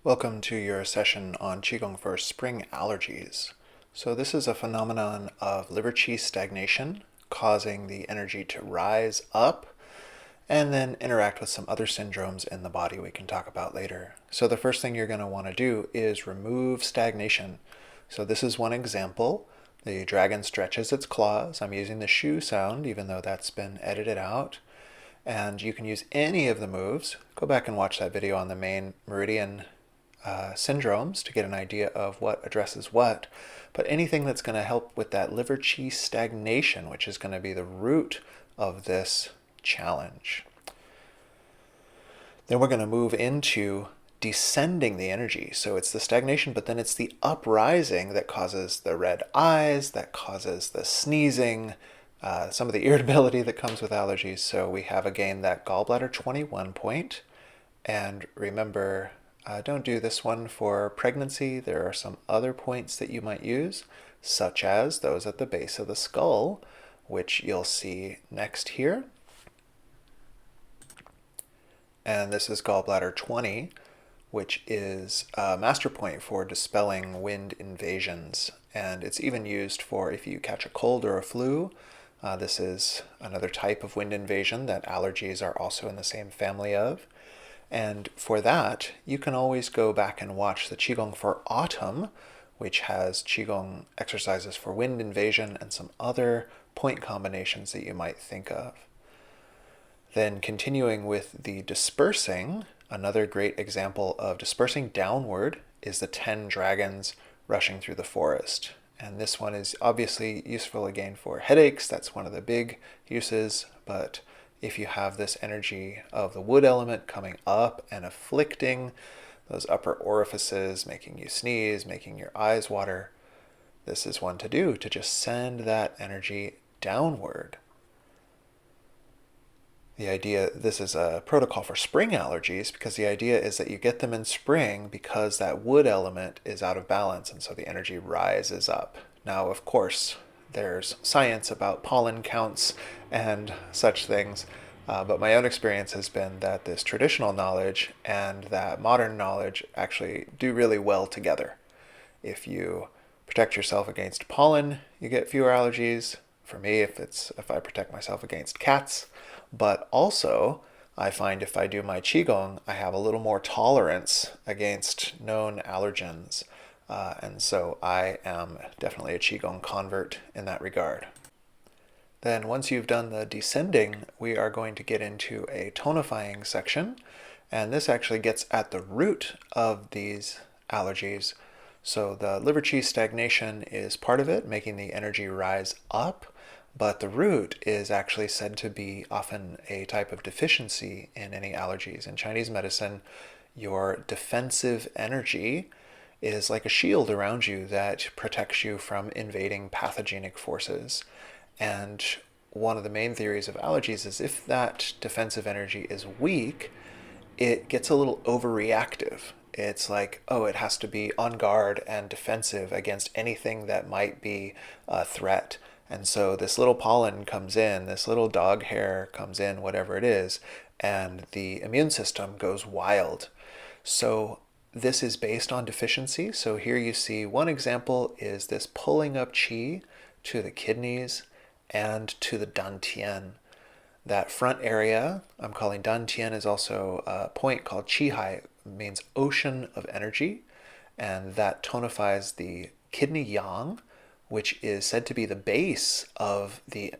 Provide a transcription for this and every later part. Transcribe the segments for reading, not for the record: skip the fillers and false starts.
Welcome to your session on Qigong for spring allergies. So this is a phenomenon of liver qi stagnation, causing the energy to rise up and then interact with some other syndromes in the body we can talk about later. So the first thing you're going to want to do is remove stagnation. So this is one example. The dragon stretches its claws. I'm using the shoe sound, even though that's been edited out. And you can use any of the moves. Go back and watch that video on the main meridian syndromes to get an idea of what addresses what, but anything that's going to help with that liver qi stagnation, which is going to be the root of this challenge. Then we're going to move into descending the energy. So it's the stagnation, but then it's the uprising that causes the red eyes, that causes the sneezing, some of the irritability that comes with allergies. So we have again that gallbladder 21 point. And remember, don't do this one for pregnancy. There are some other points that you might use, such as those at the base of the skull, which you'll see next here. And this is gallbladder 20, which is a master point for dispelling wind invasions. And it's even used for if you catch a cold or a flu. This is another type of wind invasion that allergies are also in the same family of. And for that, you can always go back and watch the Qigong for autumn, which has Qigong exercises for wind invasion and some other point combinations that you might think of. Then continuing with the dispersing, another great example of dispersing downward is the 10 dragons rushing through the forest. And this one is obviously useful again for headaches. That's one of the big uses, but if you have this energy of the wood element coming up and afflicting those upper orifices, making you sneeze, making your eyes water, this is one to do, to just send that energy downward. The idea, this is a protocol for spring allergies because the idea is that you get them in spring because that wood element is out of balance and so the energy rises up. Now, of course, there's science about pollen counts and such things, but my own experience has been that this traditional knowledge and that modern knowledge actually do really well together. If you protect yourself against pollen, you get fewer allergies. For me, if I protect myself against cats, but also I find if I do my Qigong, I have a little more tolerance against known allergens. And so I am definitely a Qigong convert in that regard. Then once you've done the descending, we are going to get into a tonifying section. And this actually gets at the root of these allergies. So the liver qi stagnation is part of it, making the energy rise up. But the root is actually said to be often a type of deficiency in any allergies. In Chinese medicine, your defensive energy is like a shield around you that protects you from invading pathogenic forces. And one of the main theories of allergies is if that defensive energy is weak, it gets a little overreactive. It's like, oh, it has to be on guard and defensive against anything that might be a threat. And so this little pollen comes in, this little dog hair comes in, whatever it is, and the immune system goes wild. So this is based on deficiency. So here you see one example is this pulling up qi to the kidneys and to the dantian. That front area I'm calling dantian is also a point called qihai, means ocean of energy, and that tonifies the kidney yang, which is said to be the base of the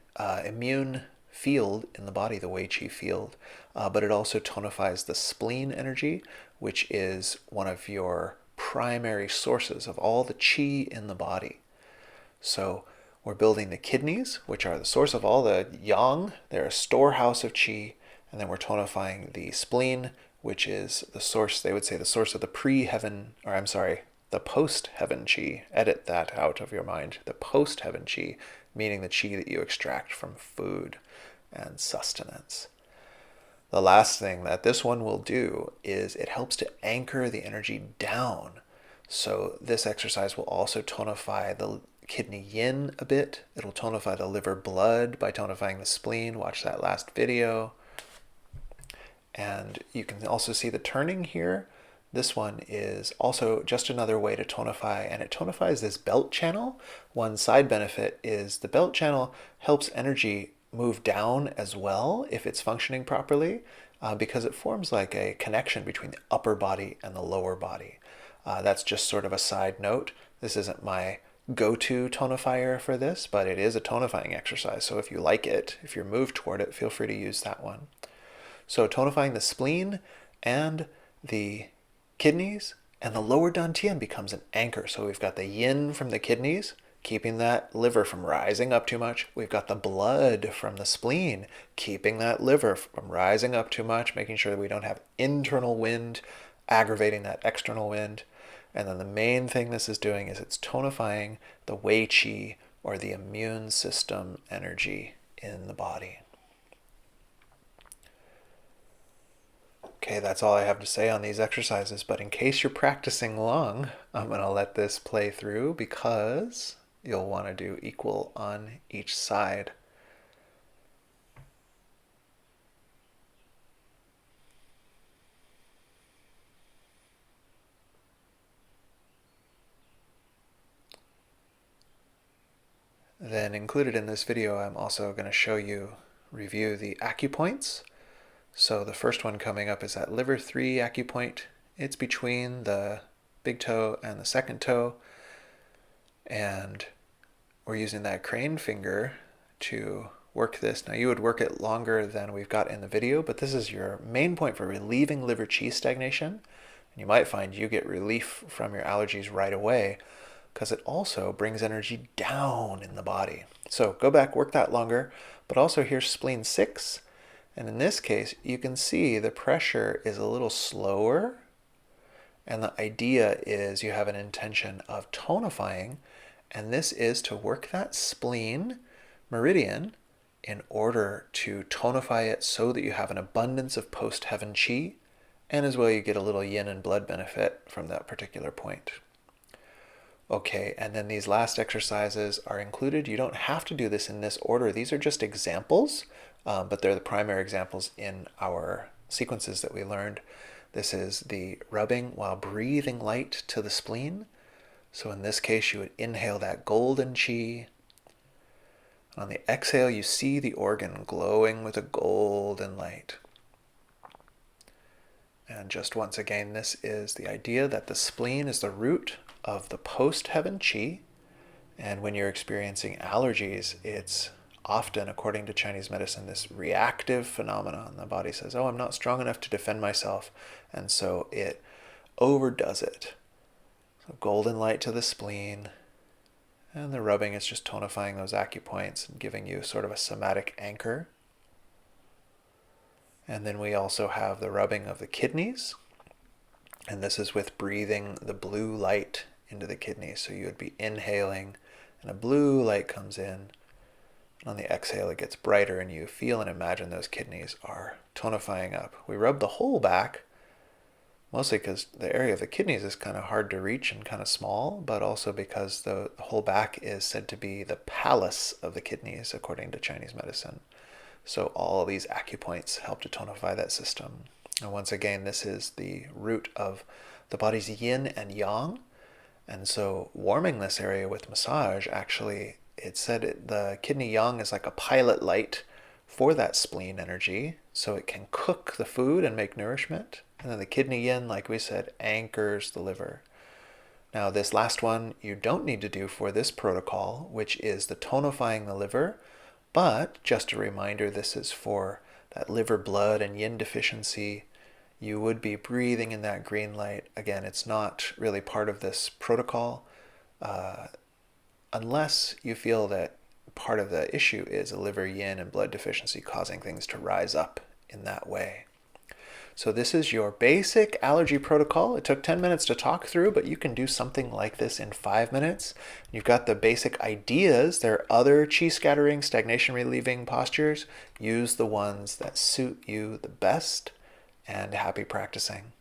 immune field in the body, the Wei Qi field. But it also tonifies the spleen energy, which is one of your primary sources of all the qi in the body. So we're building the kidneys, which are the source of all the yang. They're a storehouse of qi. And then we're tonifying the spleen, which is the source, they would say the source of the the post-heaven qi. Edit that out of your mind. The post-heaven qi, meaning the qi that you extract from food and sustenance. The last thing that this one will do is it helps to anchor the energy down. So this exercise will also tonify the kidney yin a bit. It'll tonify the liver blood by tonifying the spleen. Watch that last video. And you can also see the turning here. This one is also just another way to tonify, and it tonifies this belt channel. One side benefit is the belt channel helps energy move down as well if it's functioning properly, because it forms like a connection between the upper body and the lower body. That's just sort of a side note. This isn't my go-to tonifier for this, but it is a tonifying exercise. So if you like it, if you're moved toward it, feel free to use that one. So tonifying the spleen and the kidneys, and the lower dantian becomes an anchor. So we've got the yin from the kidneys, keeping that liver from rising up too much. We've got the blood from the spleen, keeping that liver from rising up too much, making sure that we don't have internal wind aggravating that external wind. And then the main thing this is doing is it's tonifying the wei qi, or the immune system energy in the body. Okay, that's all I have to say on these exercises, but in case you're practicing long, I'm going to let this play through because you'll want to do equal on each side. Then included in this video, I'm also going to review the Acupoints. So the first one coming up is that liver 3 Acupoint. It's between the big toe and the second toe. And we're using that crane finger to work this. Now you would work it longer than we've got in the video, but this is your main point for relieving liver qi stagnation. And you might find you get relief from your allergies right away because it also brings energy down in the body. So go back, work that longer, but also here's spleen 6. And in this case, you can see the pressure is a little slower. And the idea is you have an intention of tonifying, and this is to work that spleen meridian in order to tonify it so that you have an abundance of post-heaven qi, and as well you get a little yin and blood benefit from that particular point. Okay, and then these last exercises are included. You don't have to do this in this order. These are just examples, but they're the primary examples in our sequences that we learned. This is the rubbing while breathing light to the spleen. So in this case, you would inhale that golden qi. On the exhale, you see the organ glowing with a golden light. And just once again, this is the idea that the spleen is the root of the post-heaven qi. And when you're experiencing allergies, it's often, according to Chinese medicine, this reactive phenomenon. The body says, oh, I'm not strong enough to defend myself. And so it overdoes it. So golden light to the spleen. And the rubbing is just tonifying those acupoints and giving you sort of a somatic anchor. And then we also have the rubbing of the kidneys. And this is with breathing the blue light into the kidneys. So you would be inhaling and a blue light comes in. And on the exhale, it gets brighter and you feel and imagine those kidneys are tonifying up. We rub the whole back, mostly because the area of the kidneys is kind of hard to reach and kind of small, but also because the whole back is said to be the palace of the kidneys, according to Chinese medicine. So all these acupoints help to tonify that system. And once again, this is the root of the body's yin and yang. And so warming this area with massage, actually, it said the kidney yang is like a pilot light for that spleen energy, so it can cook the food and make nourishment. And then the kidney yin, like we said, anchors the liver. Now this last one you don't need to do for this protocol, which is the tonifying the liver, but just a reminder, this is for that liver blood and yin deficiency. You would be breathing in that green light. Again, it's not really part of this protocol, unless you feel that part of the issue is a liver yin and blood deficiency causing things to rise up in that way. So this is your basic allergy protocol. It took 10 minutes to talk through, but you can do something like this in 5 minutes. You've got the basic ideas. There are other qi scattering, stagnation relieving postures. Use the ones that suit you the best, and happy practicing.